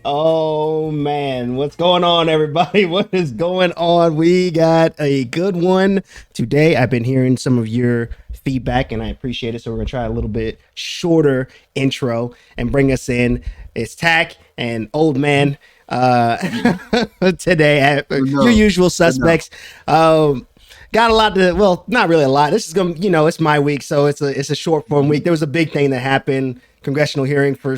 Oh man, what's going on, everybody? What is going on? We got a good one today. I've been hearing some of your feedback and I appreciate it. So, we're gonna try a little bit shorter intro and bring us in. It's Tack and Old Man uh, today. Your No, usual no. suspects. Got a lot to, well, not really a lot. This is gonna, it's my week, so it's a short form week. There was a big thing that happened, congressional hearing for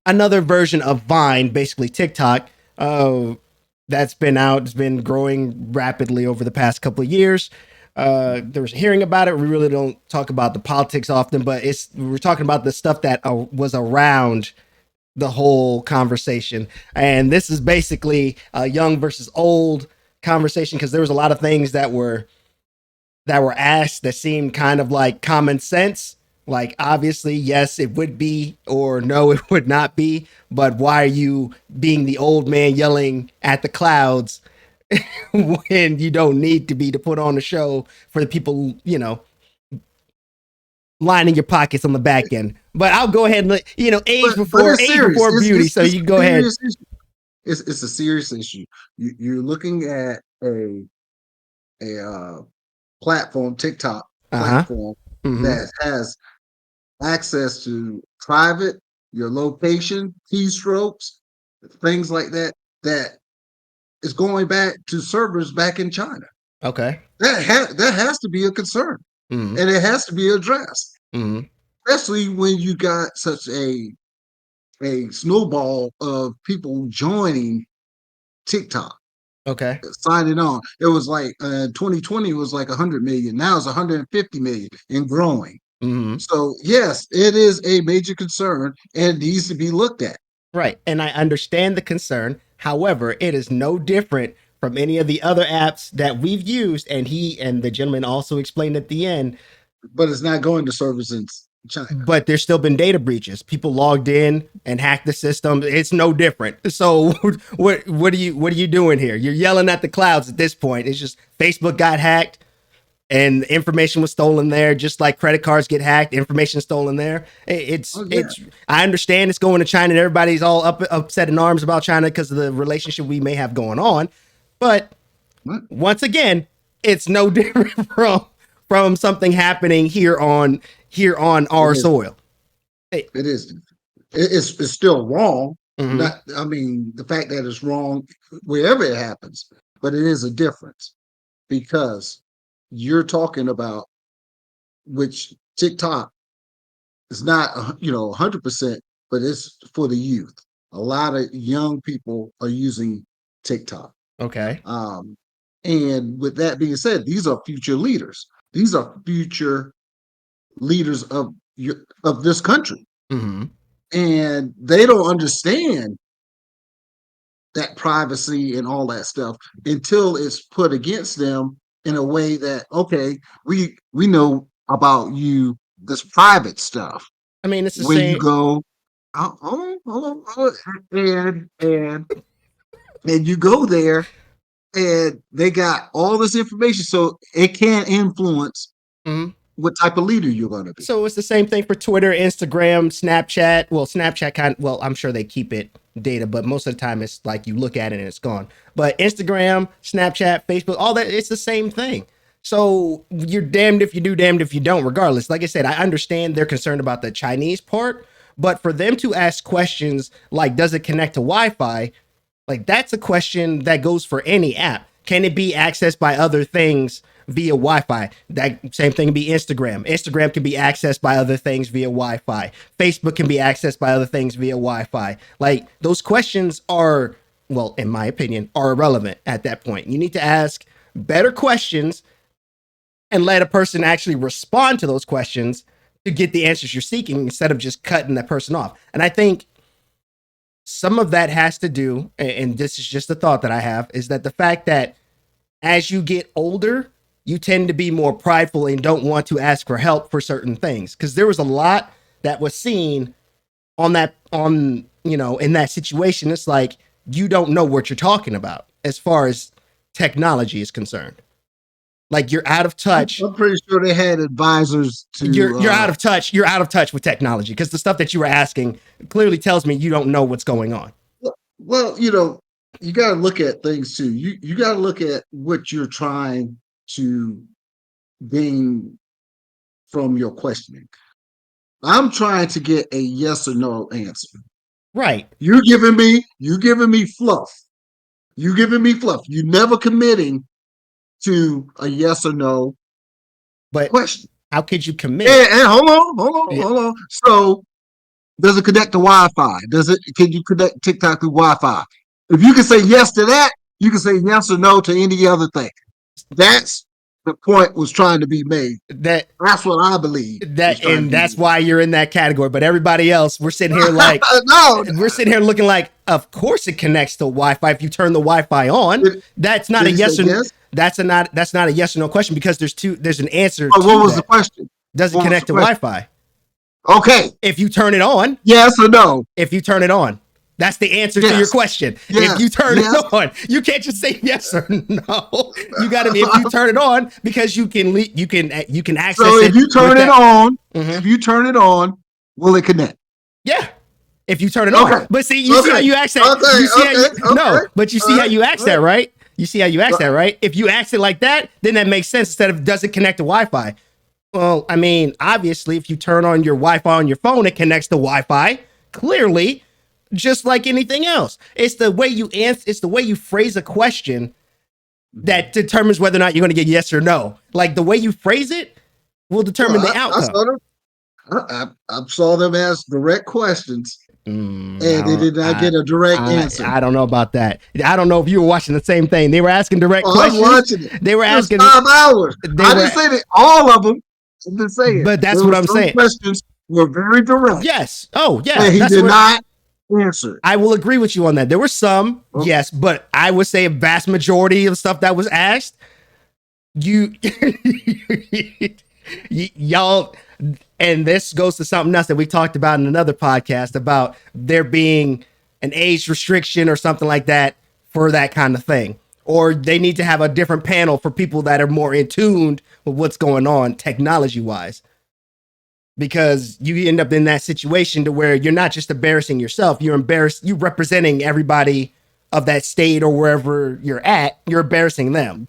another version of Vine, basically TikTok. That's been out. It's been growing rapidly over the past couple of years. There was a hearing about it. We really don't talk about the politics often, but we're talking about the stuff that was around the whole conversation. And this is basically a young versus old conversation because there was a lot of things that were asked that seemed kind of like common sense. Like, obviously, yes, it would be, or no, it would not be. But why are you being the old man yelling at the clouds when you don't need to be to put on a show for the people, lining your pockets on the back end? But I'll go ahead and age But before it's age serious. before beauty. So It's you a go ahead. serious issue. It's a serious issue. You're looking at a platform, TikTok Uh huh. platform Mm-hmm. that has access to private, your location, keystrokes, things like that. That is going back to servers back in China. Okay. That has to be a concern, Mm-hmm. and it has to be addressed, Mm-hmm. especially when you got such a snowball of people joining TikTok, Okay. signing on. It was like 2020 was like 100 million. Now it's 150 million and growing. Mm-hmm. So yes, it is a major concern and needs to be looked at. Right. And I understand the concern. However, it is no different from any of the other apps that we've used. And he and the gentleman also explained at the end, But it's not going to servers in China. but there's still been data breaches. People logged in and hacked the system. It's no different. So what are you doing here? You're yelling at the clouds at this point. It's just Facebook got hacked and information was stolen there, just like credit cards get hacked, information stolen there. It's Oh yeah. it's. I understand it's going to China, and everybody's all upset in arms about China because of the relationship we may have going on. But What? once again, it's no different from something happening here on It our is. soil. Hey, It is. It's still wrong. mm-hmm, Not. I mean, the fact that it's wrong wherever it happens, but it is a difference because you're talking about which TikTok is not 100%, but it's for the youth. A lot of young people are using TikTok. okay, Um, and with that being said, these are future leaders. These are future leaders of this country, mm-hmm, and they don't understand that privacy and all that stuff until it's put against them in a way that okay, we know about you, this private stuff I mean, it's the where you same. go. Hold on, and you go there and they got all this information so it can influence Mhm. what type of leader you're going to be. So it's the same thing for Twitter, Instagram, Snapchat. Well, Snapchat well, I'm sure they keep it data, but most of the time it's like you look at it and it's gone. But Instagram, Snapchat, Facebook, all that, it's the same thing. So you're damned if you do, damned if you don't, regardless. Like I said, I understand they're concerned about the Chinese part, but for them to ask questions like, does it connect to Wi Fi? Like, that's a question that goes for any app. Can it be accessed by other things via Wi-Fi? That same thing can be Instagram. Instagram can be accessed by other things via Wi-Fi. Facebook can be accessed by other things via Wi-Fi. Like, those questions are, well, in my opinion, are irrelevant at that point. You need to ask better questions and let a person actually respond to those questions to get the answers you're seeking instead of just cutting that person off. And I think some of that has to do, and this is just a thought that I have, is that the fact that as you get older, you tend to be more prideful and don't want to ask for help for certain things. Because there was a lot that was seen in that situation. It's like you don't know what you're talking about as far as technology is concerned. Like you're out of touch. I'm pretty sure they had advisors to. You're out of touch. You're out of touch with technology because the stuff that you were asking clearly tells me you don't know what's going on. Well, you got to look at things too. You got to look at what you're trying to gain from your questioning. I'm trying to get a yes or no answer. Right. You're giving me fluff. You giving me fluff. You never committing to a yes or no But question. how could you commit? And hold on. So does it connect to Wi-Fi? Can you connect TikTok to Wi-Fi? If you can say yes to that, you can say yes or no to any other thing. That's the point was trying to be made. That's what I believe. That's why you're in that category. But everybody else, we're sitting here like no, we're sitting here looking like, of course it connects to Wi-Fi if you turn the Wi-Fi on. That's not a yes or no. That's not a yes or no question because there's an answer. What was the question? Does it connect to Wi-Fi? Okay. If you turn it on. Yes or no? If you turn it on. That's the answer to your question. Yes. If you turn it on, you can't just say yes or no. You got to. If you turn it on, because you can access. So if you turn it on, if you turn it on, will it connect? Yeah. If you turn it on, but see, you see how you ask that. No, but you see how you ask that, right? You see how you ask that, right? If you ask it like that, then that makes sense instead of does it connect to Wi-Fi? Well, I mean, obviously, if you turn on your Wi-Fi on your phone, it connects to Wi-Fi. Clearly. Just like anything else. It's the way you answer, it's the way you phrase a question that determines whether or not you're going to get yes or no. Like the way you phrase it will determine the outcome. I saw them as direct questions. And they did not get a direct answer. I don't know about that. I don't know if you were watching the same thing. They were asking direct questions. I was watching it. They were asking 5 hours. I didn't say that all of them. I didn't say it. But that's what I'm saying. Questions were very direct. Yes. Oh, yeah. And he did not answer. I will agree with you on that. There were some, yes, but I would say a vast majority of stuff that was asked, y'all, and this goes to something else that we talked about in another podcast about there being an age restriction or something like that for that kind of thing. Or they need to have a different panel for people that are more in tune with what's going on technology-wise. Because you end up in that situation to where you're not just embarrassing yourself, you're representing everybody of that state or wherever you're at, you're embarrassing them.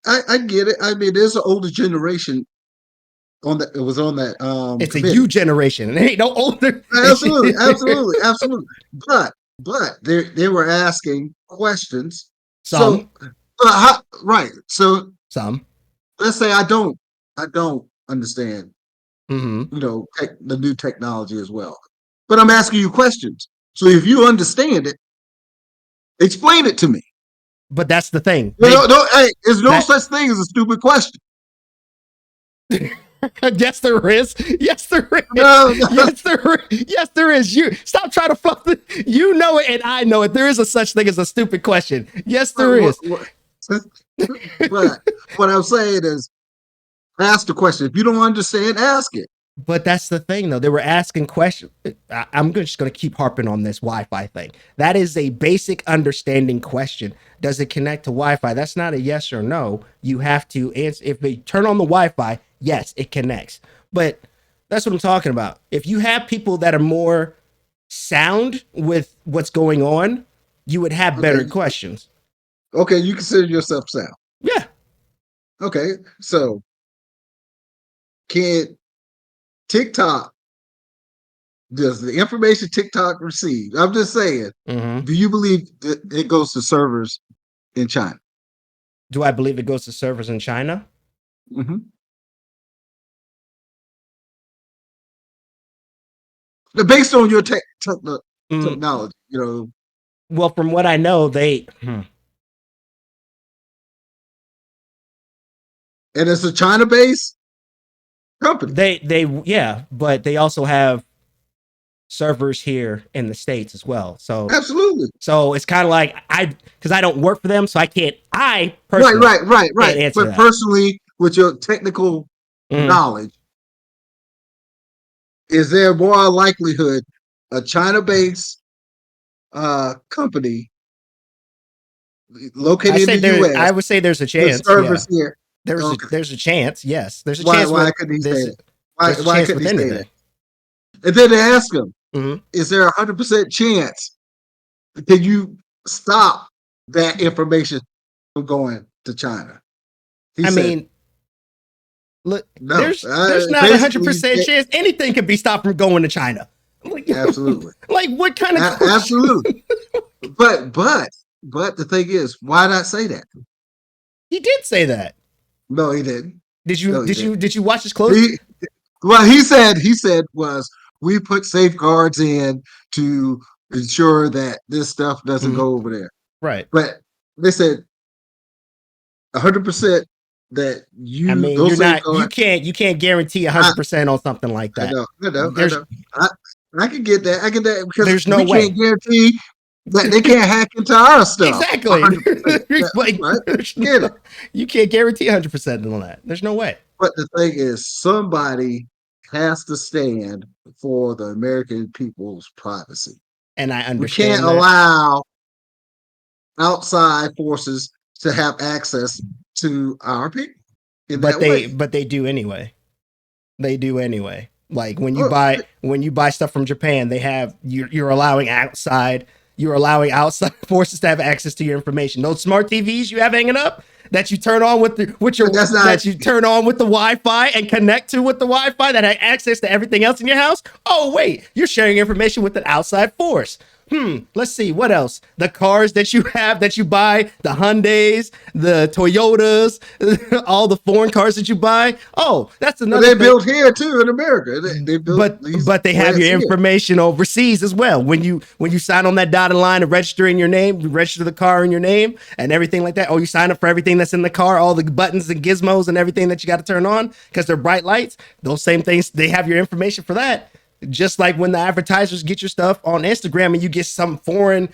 I get it. I mean, there's an older generation on that. It was on that. It's committee. A you generation. It ain't no older. Absolutely. But they were asking questions. Some. Right. So some. Let's say I don't understand, the new technology as well. But I'm asking you questions. So if you understand it, explain it to me. But that's the thing. There's no such thing as a stupid question. Yes, there is. Yes, there is. No. Yes, there is. You stop trying to fluff it. You know it, and I know it. There is a such thing as a stupid question. Yes, there is. But what I'm saying is, ask the question. If you don't understand, ask it. But that's the thing, though. They were asking questions. I'm just going to keep harping on this Wi-Fi thing. That is a basic understanding question. Does it connect to Wi-Fi? That's not a yes or no. You have to answer. If they turn on the Wi-Fi, yes, it connects. But that's what I'm talking about. If you have people that are more sound with what's going on, you would have better questions. Okay, you consider yourself sound. Yeah. Okay, so can TikTok, does the information TikTok receives, I'm just saying, do you believe that it goes to servers in China? Do I believe it goes to servers in China? Based on your technology, Well, from what I know, they... And it's a China-based company. Yeah, but they also have servers here in the States as well. So absolutely. So it's kind of like because I don't work for them, so I personally right. Can't answer but that. Personally, with your technical knowledge, is there more likelihood a China-based company located in the U.S. I would say there's a with chance. Yeah, servers here. Okay. there's a chance. Yes, there's a Why chance with couldn't he say there's that? Why there's a why chance couldn't with he say that? anything. And then they ask him, Hmm. is there 100% chance? Can you stop that information from going to China? He I said, mean, look, no. there's not a hundred Basically, you percent can't. chance anything can be stopped from going to China. Like, Absolutely. like what kind of question? Absolutely. But the thing is, why not say that? He did say that. No, he didn't. No, he didn't. Did you watch his close? He Well, he said was we put safeguards in to ensure that this stuff doesn't Mhm. go over there. Right. But they said 100% that I mean, those you safeguards. can't guarantee I, 100% on something like I that. know, I know, I There's know. I I can get that. I get that because there's no we way. can't guarantee that they can't hack into our stuff Exactly. 100%. Yeah, Like, right? Get it. you can't guarantee 100% on that. There's no way. But the thing is, somebody has to stand for the American people's privacy. And I We can't understand that. allow outside forces to have access to our people in that way. But they do anyway. They do anyway. Like Oh, when you buy stuff from Japan, they have you're allowing outside forces to have access to your information. Those smart TVs you have hanging up that you turn on but that's not. that you turn on with the Wi-Fi and connect to with the Wi-Fi that have access to everything else in your house. Oh wait, you're sharing information with an outside force. Let's see what else. The cars that you have that you buy, the Hyundais, the Toyotas, all the foreign cars that you buy. Oh, that's But another they thing. built here too in America. They built these But they have plants your here. information overseas as well. When you sign on that dotted line and register in your name, you register the car in your name and everything like that. Oh, you sign up for everything that's in the car, all the buttons and gizmos and everything that you got to turn on because they're bright lights. Those same things, they have your information for that. Just like when the advertisers get your stuff on Instagram and you get some foreign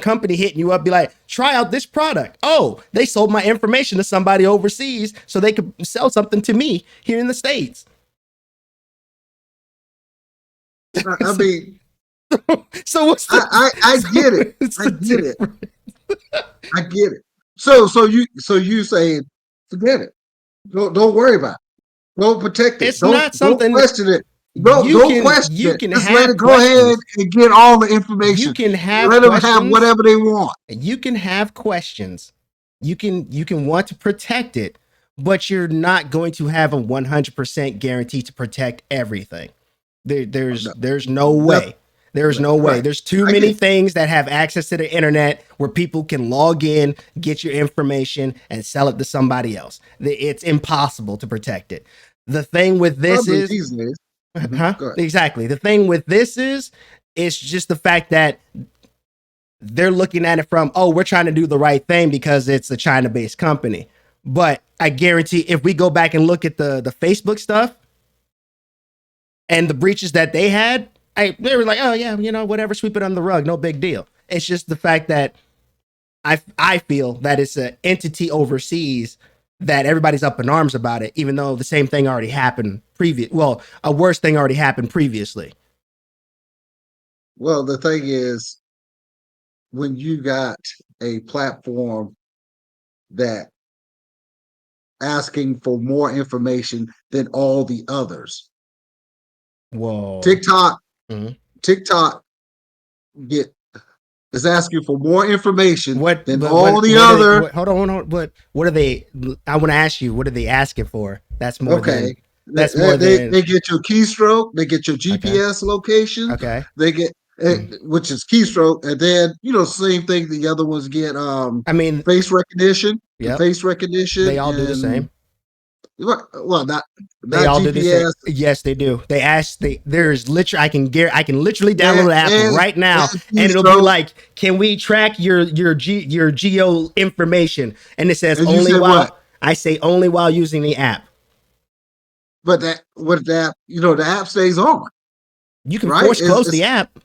company hitting you up, be like, try out this product. Oh, they sold my information to somebody overseas so they could sell something to me here in the States. I mean, So what's the, I get it. it's I the get it. difference? I get it. So you saying forget it. Don't worry about it. Don't protect it. It's not Don't something question it. Don't question you it. can Just let have it go ahead questions. and get all the You information. can have Let them have questions. whatever they want. You can have questions. You can want to protect it, but you're not going to have a 100% guarantee to protect everything. No, There's no nothing. way. There's no way. Right. There's too I many get things that have access to the internet where people can log in, get your information, and sell it to somebody else. It's impossible to protect it. The thing with this probably is, these days. huh? Go ahead. Exactly. The thing with this is, it's just the fact that they're looking at it from, oh, we're trying to do the right thing because it's a China-based company. But I guarantee if we go back and look at the Facebook stuff and the breaches that they had, they were like, oh yeah, whatever, sweep it under the rug, no big deal. It's just the fact that I feel that it's an entity overseas that everybody's up in arms about it, even though the same thing already happened a worse thing already happened previously. Well, the thing is, when you got a platform that asking for more information than all the others, Whoa. TikTok, Mhm. TikTok get is asking for more information What? than But all the what are other. hold on. What are they? I want to ask you. What are they asking for? That's more Okay, than. That's more than. they get your keystroke, they get your Okay. GPS location, Okay. they get Mm. which is keystroke, and then same thing. The other ones get I mean, face recognition, yep. face recognition, They all do the and same. well, They not all do the same. GPS. Yes, they do. There's literally I can literally download And, the app right now, and it'll be keystroke, like, can we track your geo information? And it says and you only said while what? I say only while using the app. But the app stays on, You can right? force close the app.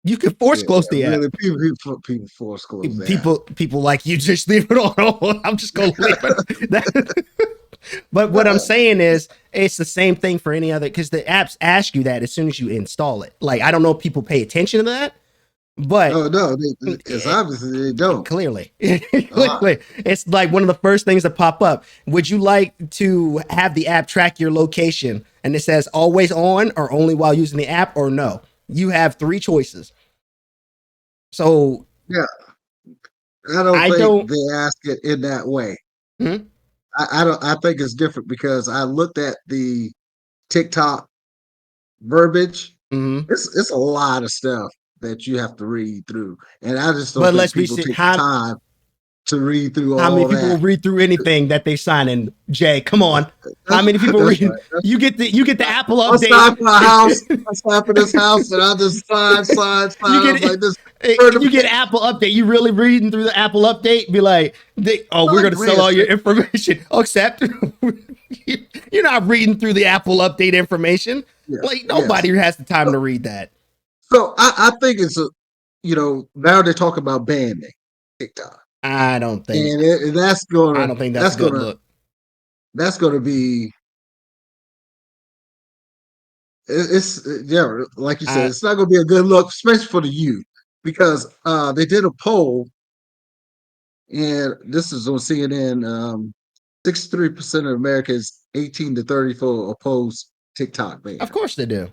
You can force Yeah, close the app. really people force close the app. People like you just leave it on. I'm just gonna leave it. But what I'm saying is, it's the same thing for any other because the apps ask you that as soon as you install it. Like I don't know if people pay attention to that, But Oh no, it's obviously they don't. clearly, Uh, clearly, it's like one of the first things that pop up. Would you like to have the app track your location? And it says always on or only while using the app, or no. You have three choices. So yeah, I don't I think don't. they ask it in that way. Hmm? I don't. I think it's different because I looked at the TikTok verbiage. Hmm. It's a lot of stuff that you have to read through, and I just don't But think let's be people serious. take the time to read through How many all people will that. read through anything that they sign in? Jay, come on. How That's many people that's read? right. That's You get the right. Apple I update. stop in a house. I stop in this house, and I just sign. you I was get like, this turn the you get page. Apple update. You really reading through the Apple update? Be like, oh, I we're like gonna sell all glancing. your information. Except you're not reading through the Apple update information. Yeah, Like yes. nobody has the time to read that. So I think it's a, now they're talking about banning TikTok, I don't think. and I don't think that's a that's good gonna look. that's gonna be it's yeah, like you said, I it's not gonna be a good look, especially for the youth, because they did a poll, and this is on CNN. 63% of Americans 18 to 34 oppose TikTok ban. Of course they do.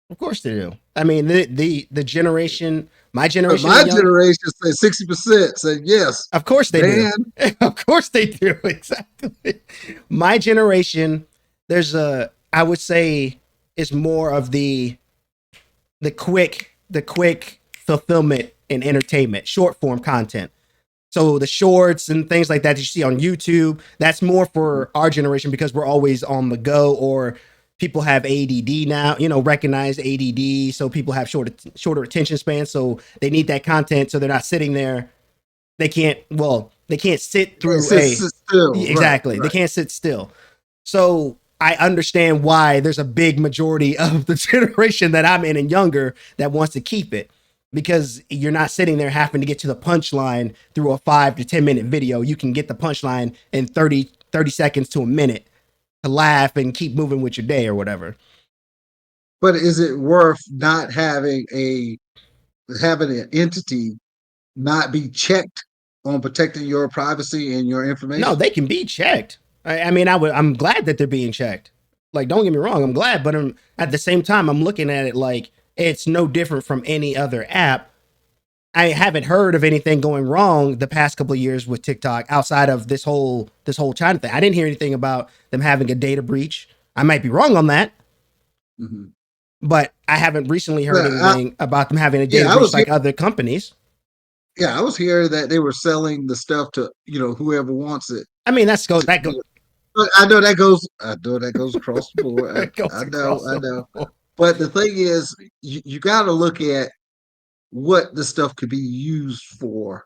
Of course they do. I mean, the generation, my But generation my and young, generation said 60% said yes, of course they do. ban. Of course they do. Exactly. My generation, there's a, I would say, is more of the quick fulfillment and entertainment, short form content. So the shorts and things like that you see on YouTube, that's more for our generation because we're always on the go, or people have ADD now, recognize ADD. So people have shorter attention spans. So they need that content. So they're not sitting there. They can't sit through Sit still. Right, exactly. They right. can't sit still. So I understand why there's a big majority of the generation that I'm in and younger that wants to keep it, because you're not sitting there having to get to the punchline through a 5 to 10 minute video. You can get the punchline in 30 seconds to a minute to laugh and keep moving with your day or whatever. But is it worth not having an entity not be checked on protecting your privacy and your No, information? they can be checked. I mean, I'm glad that they're being checked. Like, don't get me wrong, I'm glad, but at the same time, I'm looking at it like it's no different from any other app. I haven't heard of anything going wrong the past couple of years with TikTok outside of this whole China thing. I didn't hear anything about them having a data breach. I might be wrong on that, Mhm. but I haven't recently heard Yeah, anything about them having a data yeah, breach like other companies. I was hearing that they were selling the stuff to whoever wants it. I mean, that goes But I know that goes across the board. that I goes know, across I the know. board. But the thing is, you got to look at what the stuff could be used for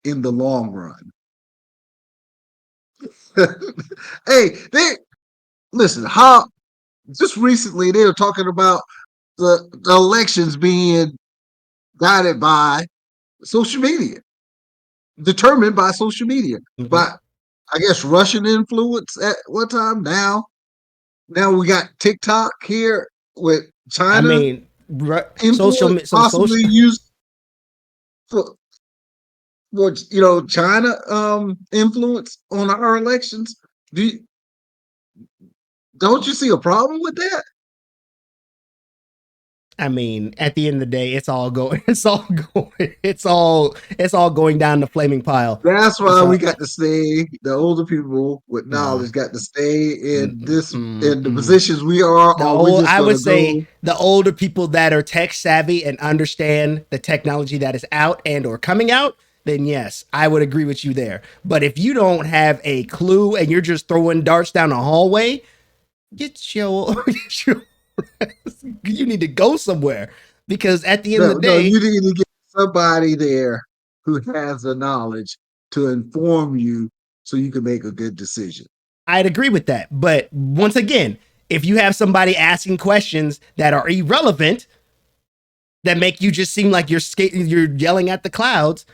in the long run. Hey, they listen. How just recently they were talking about the elections being guided by social media, determined by social media. Mhm. But I guess Russian influence at one time. Now we got TikTok here with I China mean, influence some possibly social. used for what China influence on our elections. Do you, don't you see a problem with that? I mean, at the end of the day, it's all going. It's all going down the flaming pile. That's why we So got to stay. The older people with no. knowledge got to stay in the Mm-mm. positions we are, or we just I gonna would say go. the older people that are tech savvy and understand the technology that is out and or coming out, then yes, I would agree with you there. But if you don't have a clue and you're just throwing darts down a hallway, get your you need to go somewhere, because at the end of No, the no, day, you need to get somebody there who has the knowledge to inform you so you can make a good decision. I'd agree with that. But once again, if you have somebody asking questions that are irrelevant, that make you just seem like you're yelling at the clouds,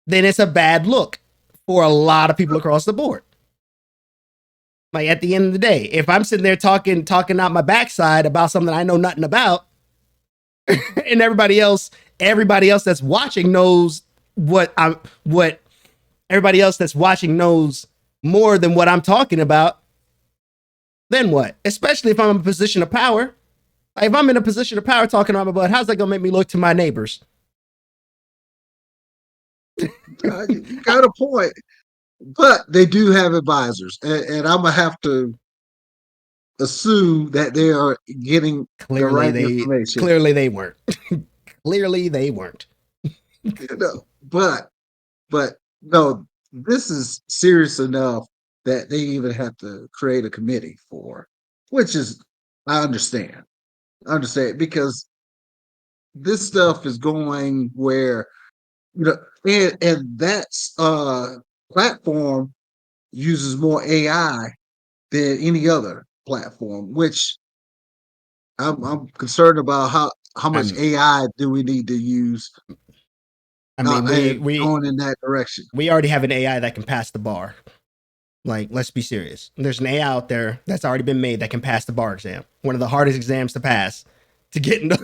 then it's a bad look for a lot of people across the board. Like at the end of the day, if I'm sitting there talking out my backside about something I know nothing about, and everybody else that's watching knows what everybody else that's watching knows more than what I'm talking about, then what? Especially if I'm in a position of power. Like if I'm in a position of power talking about how's that gonna make me look to my neighbors? You got a point, but they do have advisors, and I'm gonna have to assume that they are getting the Clearly right they information. clearly they weren't. Clearly they weren't. But no, this is serious enough that they even have to create a committee for, which is I understand. I understand because this stuff is going where and that's platform uses more AI than any other platform, which I'm concerned about how much I'm AI do we need to use I mean and going in that direction. we already have an AI that can pass the bar. Like, let's be serious. There's an AI out there that's already been made that can pass the bar exam. One of the hardest exams to pass to get into,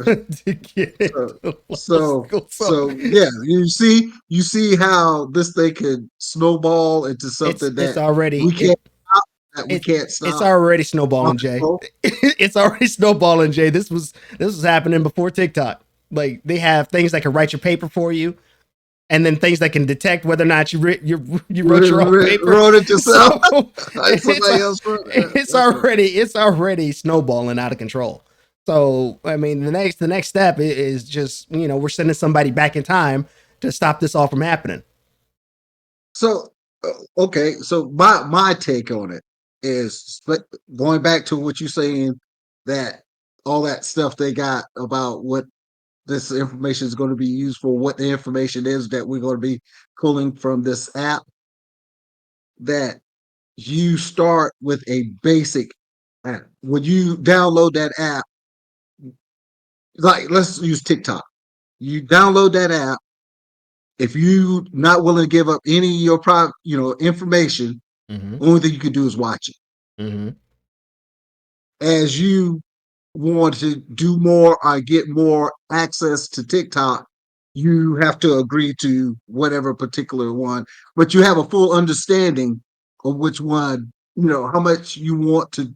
to get into school. So yeah, you see how this thing could snowball into something It's that already we can't stop, that we it can't it's stop. already snowballing, Jay. It's already snowballing, Jay. This was happening before TikTok. Like they have things that can write your paper for you, and then things that can detect whether or not you wrote your own paper. Wrote it yourself. So Somebody else wrote. it's already snowballing out of control. So I mean, the next step is just we're sending somebody back in time to stop this all from happening. So okay, so my take on it is going back to what you're saying that all that stuff they got about what this information is going to be used for, what the information is that we're going to be pulling from this app, that you start with a basic app. When you download that app, like let's use TikTok. You download that app. If you not willing to give up any of your private, information, Mm-hmm. only thing you can do is watch it. Mm-hmm. As you want to do more or get more access to TikTok, you have to agree to whatever particular one, but you have a full understanding of which one, how much you want to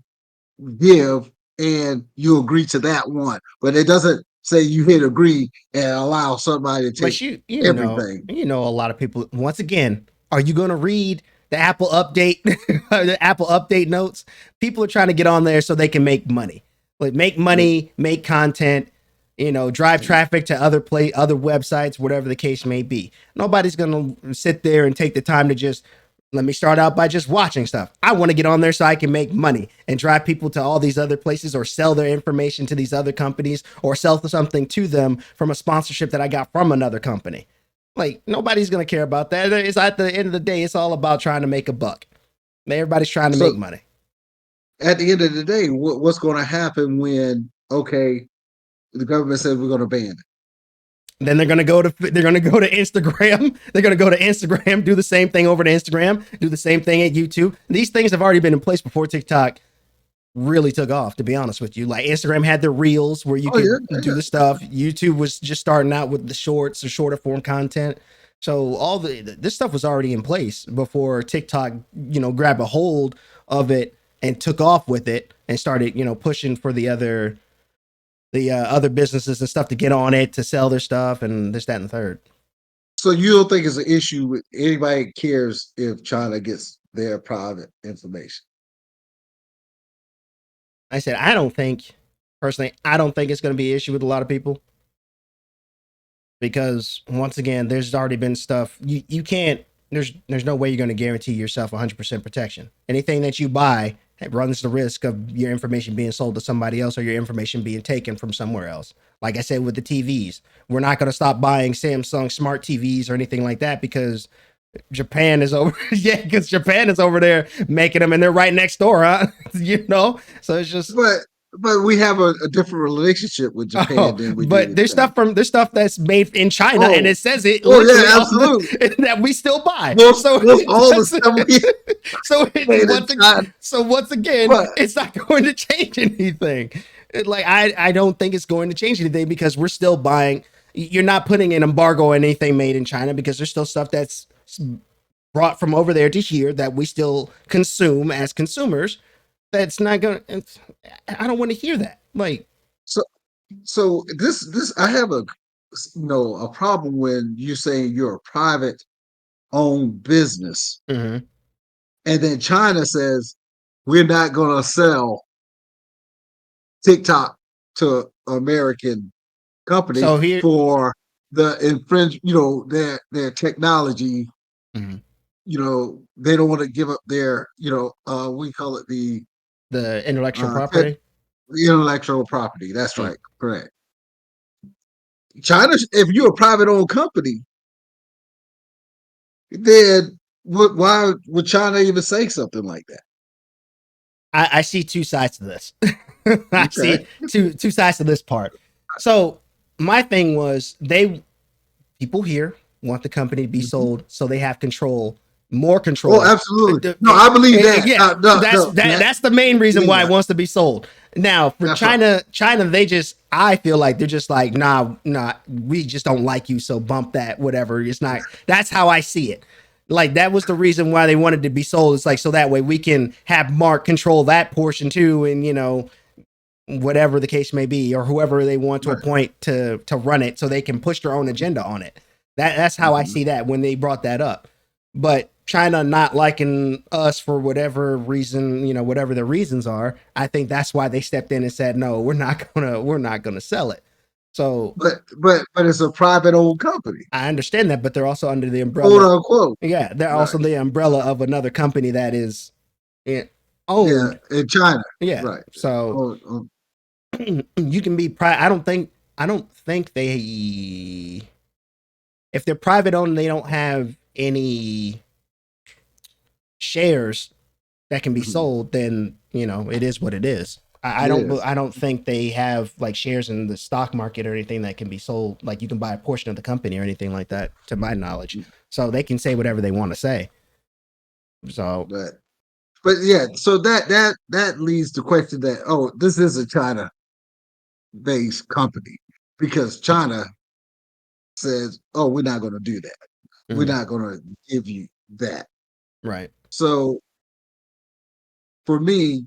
give, and you agree to that one. But it doesn't say you hit agree and allow somebody to take But everything. a lot of people. Once again, are you going to read the Apple update, the Apple update notes? People are trying to get on there so they can make money, like make money, make content, drive traffic to other websites, whatever the case may be. Nobody's going to sit there and take the time to just let me start out by just watching stuff. I want to get on there so I can make money and drive people to all these other places or sell their information to these other companies or sell something to them from a sponsorship that I got from another company. Like nobody's going to care about that. It's at the end of the day, it's all about trying to make a buck. Everybody's trying to make So money. at the end of the day, what's going to happen when, okay, the government says we're going to ban it? Then they're gonna go to Instagram. They're gonna go to Instagram, do the same thing over to Instagram, do the same thing at YouTube. These things have already been in place before TikTok really took off, to be honest with you. Like Instagram had the reels where you could do the stuff. YouTube was just starting out with the shorts or shorter form content. So all this stuff was already in place before TikTok, grabbed a hold of it and took off with it and started, pushing for the other businesses and stuff to get on it to sell their stuff and this, that, and the third. So you don't think it's an issue with anybody cares if China gets their private information? I said, personally, I don't think it's going to be an issue with a lot of people because once again, there's already been stuff you can't, there's no way you're going to guarantee yourself 100% protection. Anything that you buy, it runs the risk of your information being sold to somebody else or your information being taken from somewhere else. Like I said, with the TVs, we're not going to stop buying Samsung smart TVs or anything like that because Japan is over. Yeah, because Japan is over there making them and they're right next door, huh? So it's just. But we have a different relationship with Japan than we do. But there's stuff that's made in China, and it says it. Yeah, absolutely. That we still buy. All the stuff so once again, it's not going to change anything. Like I don't think it's going to change anything because we're still buying. You're not putting an embargo on anything made in China because there's still stuff that's brought from over there to here that we still consume as consumers. That's not going to, I don't want to hear that. Like, So so this I have a a problem when you say you're a private owned business mhm. and then China says we're not going to sell TikTok to American company So here, for the infringe, their technology. mhm, They don't want to give up their, we call it the intellectual the property. intellectual property. That's Mm. right, correct. China, if you're a private owned company, then why would China even say something like that? I see two sides to this. I Okay. see two sides to this part. So my thing was people here want the company to be Mhm. sold so they have control, more Oh, control. absolutely. No, I believe that. Yeah, No, that's no, that, Matt, that's the main I reason believe why it that. wants to be sold. Now for That's right. China, they just, I feel like they're just like, nah, we just don't like you, so bump that, whatever. It's not. That's how I see it. Like that was the reason why they wanted to be sold. It's like so that way we can have Mark control that portion too, and whatever the case may be, or whoever they want to Right. appoint to run it, so they can push their own agenda on it. That's how I Mhm. see that when they brought that up. But China not liking us for whatever reason, whatever the reasons are, I think that's why they stepped in and said, no, we're not gonna sell it. So But it's a private owned company, I understand that, but they're also under the quote umbrella. unquote. Yeah, they're Right. also the umbrella of another company that is Yeah, owned. in China. Yeah. Right. So Oh, oh, you can be I don't think they, if they're private owned, they don't have any shares that can be mhm. sold, then it is what it is. I don't Yes. I don't think they have like shares in the stock market or anything that can be sold. Like you can buy a portion of the company or anything like that, to my knowledge. So they can say whatever they want to say. So But yeah, so that leads to question that, oh, this is a China based company because China says, oh, we're not going to do that. We're mhm, not going to give you that. right. So for me,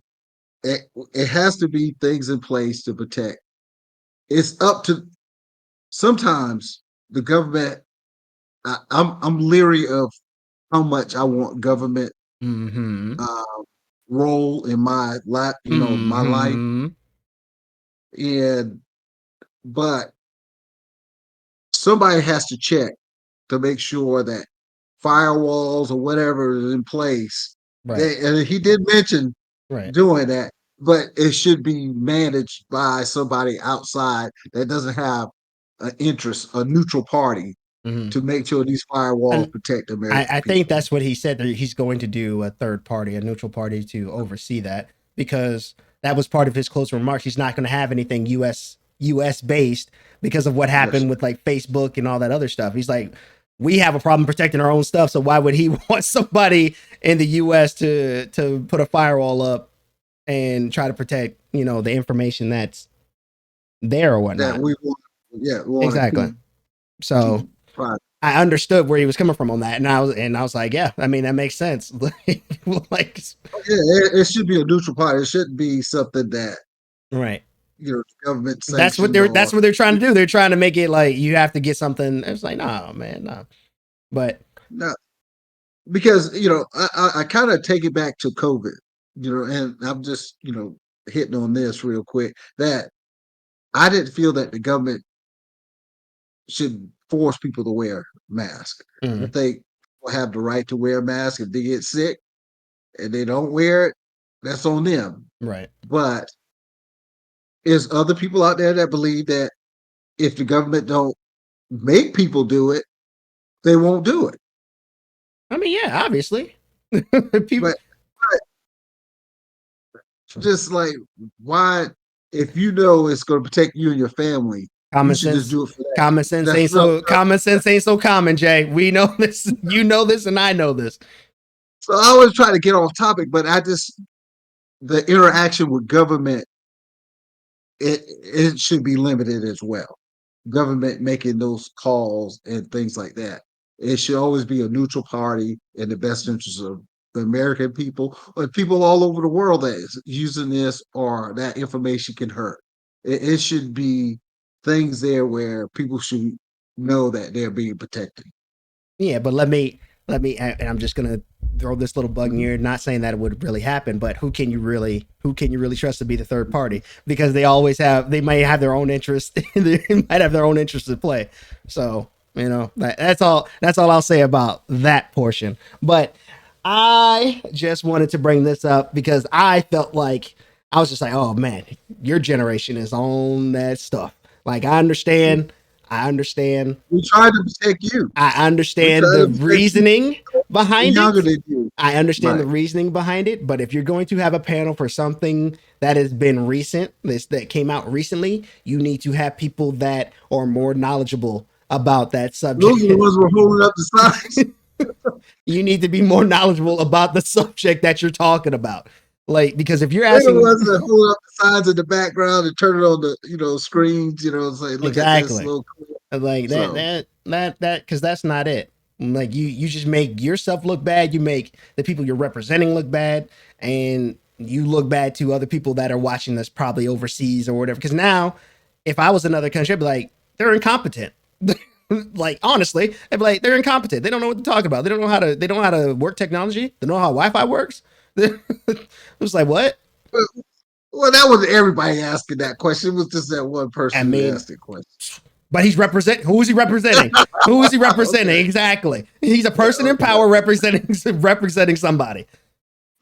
it has to be things in place to protect. It's up to sometimes the government. I'm leery of how much I want government Mm-hmm. uh, role in my life, my life. Mm-hmm. And but somebody has to check to make sure that firewalls or whatever is in place. Right. And he did mention Right. doing that, but it should be managed by somebody outside that doesn't have an interest, a neutral party, Mm-hmm. to make sure these firewalls And protect I American think people. that's what he said, that he's going to do a third party, a neutral party to oversee that, because that was part of his closing remarks. He's not going to have anything US based because of what That's happened with like Facebook and all that other stuff. He's like, we have a problem protecting our own stuff, so why would he want somebody in the US to put a firewall up and try to protect, the information that's there or that whatnot. we want. Yeah, we want to Exactly. keep So private. I understood where he was coming from on that, and I was like, yeah, I mean that makes sense. Like, Yeah, it should be a neutral party. It shouldn't be something that right. government That's what sanctioned or they're trying to do. They're trying to make it like you have to get something. It's like, no, man, no. But no. Because I kind of take it back to COVID, and I'm just hitting on this real quick that I didn't feel that the government should force people to wear masks. I mm, think people have the right to wear a mask. If they get sick and they don't wear it, that's on them. right. But there's other people out there that believe that if the government don't make people do it, they won't do it. I mean, yeah, obviously, people, But just like, why, if you know it's going to protect you and your family, you common should just sense, do it for that. common sense ain't so common, Jay. We know this, you know this, and I know this. So I always try to get off topic, but I just the interaction with government it should be limited as well. Government making those calls and things like that. It should always be a neutral party in the best interest of the American people, or people all over the world that is using this or that information can hurt. It should be things there where people should know that they're being protected. Yeah, but and I'm just gonna throw this little bug in Mhm. here. Not saying that it would really happen, but who can you really trust to be the third party? Because they might have their own interest. They might have their own interest at play. So that's all. That's all I'll say about that portion. But I just wanted to bring this up because I felt like I was just like, oh man, your generation is on that stuff. Like I understand We tried to protect you. I We understand tried the to protect you. reasoning We're behind younger it. than you. I understand Right. the reasoning behind it, but if you're going to have a panel for something that has been recent, that came out recently, you need to have people that are more knowledgeable about that Those are the subject. ones who were holding up the signs. You need to be more knowledgeable about the subject that you're talking about. Like, because if you're They're the asking ones that hold up the signs in the background and turn it on the screens. Say, look at this exactly, little clip. like So because that's not it. Like you just make yourself look bad, you make the people you're representing look bad, and you look bad to other people that are watching this probably overseas or whatever. Because now if I was another country, I'd be like, they're incompetent. Like honestly, I'd be like, they're incompetent, they don't know what to talk about, they don't know how to work technology, they don't know how Wi-Fi works. It was like, what? well, that was everybody asking that question. It was just that one I person who mean, asked the question. but who is he representing? Who is he representing? Okay. Exactly. He's a Yeah, person in okay. power representing somebody.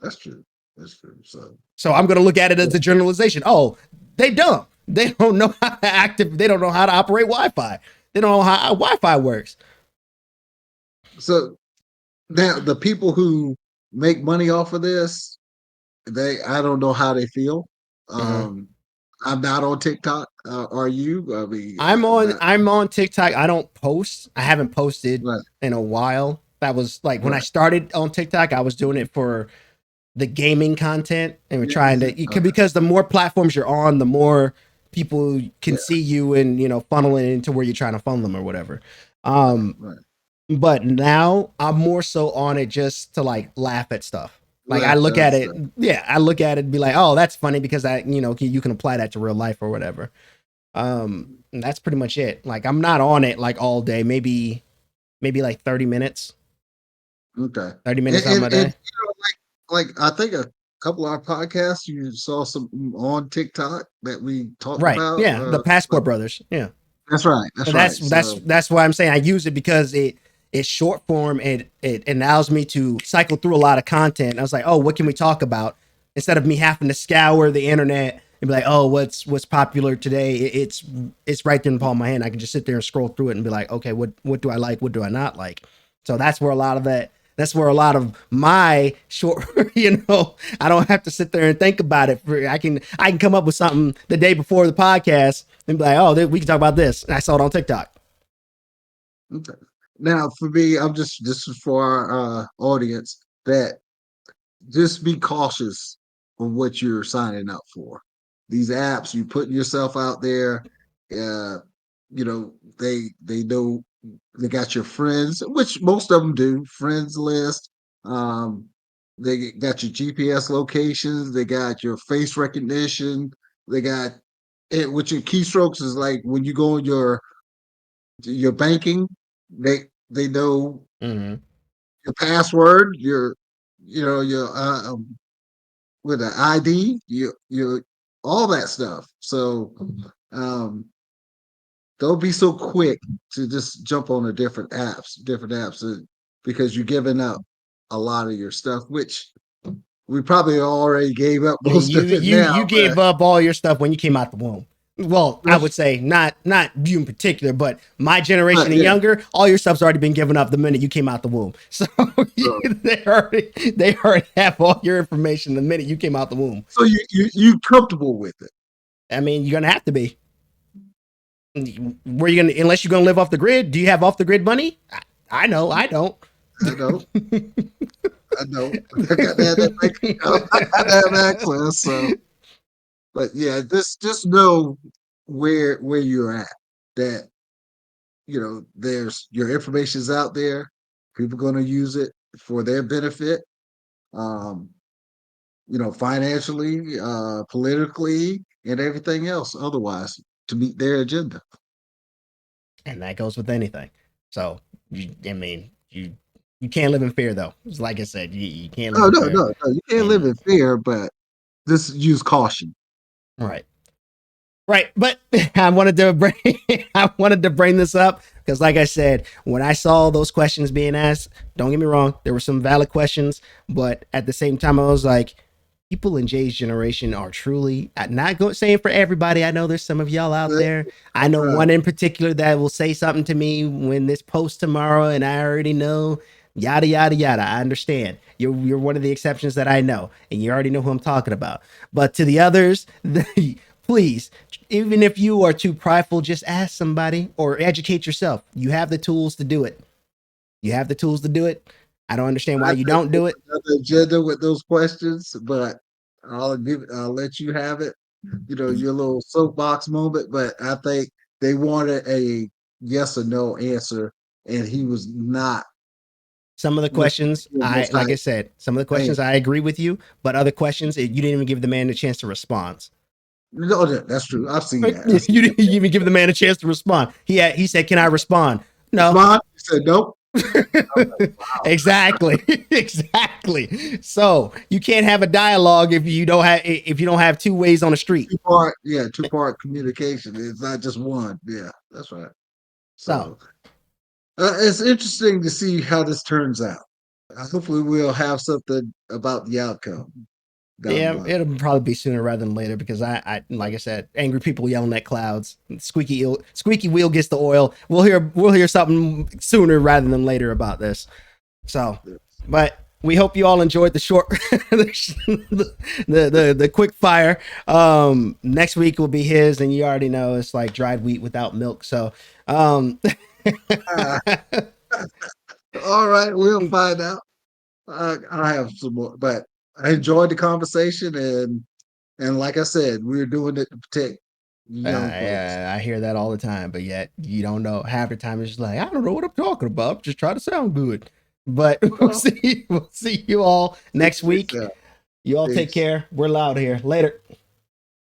That's true. That's true. So So I'm going to look at it yeah. as a generalization. Oh, they dumb. They don't know how to they don't know how to operate Wi-Fi. They don't know how Wi-Fi works. So now the people who make money off of this, I don't know how they feel. Uh, Um, I'm not on TikTok. Are you? I mean, I'm not. I'm on TikTok. I don't post. I haven't posted Right. in a while. That was like when I Right. started on TikTok, I was doing it for the gaming content, and we're Yeah, trying to because the more platforms you're on, the more people can yeah. see you and funnel it into where you're trying to funnel them or whatever. Right. um Right. but now I'm more so on it just to like laugh at stuff. Like I Laugh look at at it, stuff. yeah, I look at it and be like, oh, that's funny because you can apply that to real life or whatever. And that's pretty much it. Like I'm not on it like all day, maybe like 30 minutes, Okay. 30 And, minutes out of and, my and day. like I think a couple of our podcasts you saw some on TikTok that we talked Right, about. yeah, the Passport Brothers, yeah. That's right. That's And right. So that's why I'm saying I use it because it's short form and it allows me to cycle through a lot of content. And I was like, oh, what can we talk about? Instead of me having to scour the internet and be like, oh, what's popular today? It's right there in the palm of my hand. I can just sit there and scroll through it and be like, okay, what do I like? What do I not like? So that's where a lot of that. That's where a lot of my short, I don't have to sit there and think about it. I can come up with something the day before the podcast and be like, oh, we can talk about this. And I saw it on TikTok. okay. Now for me, I'm just this is for our audience that just be cautious of what you're signing up for. These apps, you putting yourself out there. Uh, they know they got your friends, which most of them do. Friends list. Um, they got your GPS locations. They got your face recognition. They got it. With your keystrokes is like when you go on your banking. They know Mm-hmm. your password. Your with an ID, you all that stuff. So um, don't be so quick to just jump on different apps, because you're giving up a lot of your stuff, which we probably already gave up I mean, most of it now. you But gave up all your stuff when you came out the womb. Well, I would that's say not you in particular, but my generation and yeah. younger, all your stuff's already been given up the minute you came out the womb. So So, they already have all your information the minute you came out the womb. so you comfortable with it? I mean, you're gonna have to be. Where you gonna unless you're gonna live off the grid? Do you have off the grid money? I know, I don't. I know, I know. I got that access. So But yeah, just know where you're at. That there's your information's out there. People going to use it for their benefit. Um, financially, politically, and everything else. Otherwise, to meet their agenda. And that goes with anything. So, I mean, you can't live in fear, though. It's like I said, you can't live No, in no, fear. no, no. You can't live And in fear, but just use caution. right. Right, but I wanted to bring this up because, like I said, when I saw those questions being asked, don't get me wrong, there were some valid questions, but at the same time, I was like, people in Jay's generation are truly not going saying for everybody. I know there's some of y'all out there. I know Right. one in particular that will say something to me when this post tomorrow, and I already know yada yada yada. I understand. You're one of the exceptions that I know, and you already know who I'm talking about. But to the others, please, even if you are too prideful, just ask somebody or educate yourself. You have the tools to do it. You have the tools to do it. I don't understand why I you think don't do there's it. another agenda with those questions, but I'll let you have it. Your little soapbox moment. But I think they wanted a yes or no answer, and he was not Some of the questions, was like I like, said, some of the hey, questions I agree with you, but other questions, you didn't even give the man a chance to respond. no, that's true. I've seen Right? that. You didn't even give the man a chance to respond. He said, "Can I respond?" No. Respond. He said nope. I was like, Exactly. Exactly. So you can't have a dialogue if you don't have two ways on the street. two-part communication. It's not just one. Yeah, that's right. So So it's interesting to see how this turns out. Hopefully, we'll have something about the outcome down the yeah, line. it'll probably be sooner rather than later because I like I said, angry people yelling at clouds. Squeaky wheel gets the oil. We'll hear something sooner rather than later about this. So, but we hope you all enjoyed the short, the quick fire. Next week will be his, and you already know it's like dried wheat without milk. So, Ah, all right, we'll find out. I have some more, but I enjoyed the conversation, and like I said, we're doing it to protect young folks. I hear that all the time, but yet you don't know. Half the time it's just like I don't know what I'm talking about. Just try to sound good. But Well, we'll see you all take next care of week. yourself. You all take Peace. care. We're loud here. Later.